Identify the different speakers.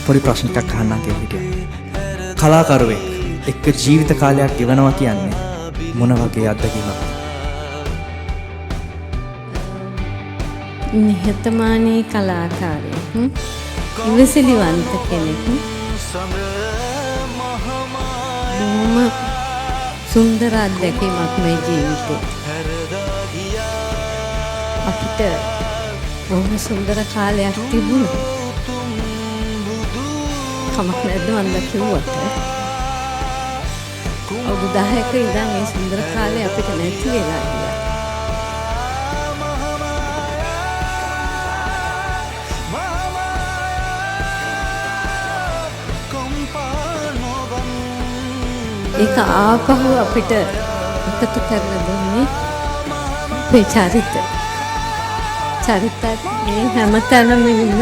Speaker 1: පොඩි ප්‍රශ්නයක් අහන්න කියලා හිටියා. කලාකරුවෙක් එක්ක ජීවිත කාලයක් ගෙවනවා කියන්නේ මොන වගේ අත්දැකීමක්ද?
Speaker 2: නිහතමානී කලාකාරයෙක්, ඉවසිලිවන්ත කෙනෙක්, බොහොම සුන්දර අත්දැකීමක් මේ ජීවිතේ. අපිට බොහොම සුන්දර කාලයක් තිබුණා. කමක් නැද්ද මන්ද කිව්වට. අවුරුදු 10ක ඉඳන් මේ සුන්දර කාලේ අපිට නැති වෙලා ගියා. ඒක ආපහු අපිට එකතු කරලා දුන්නේ අපේ චරිත. චරිතත් මේ හැමතැනම ඉන්න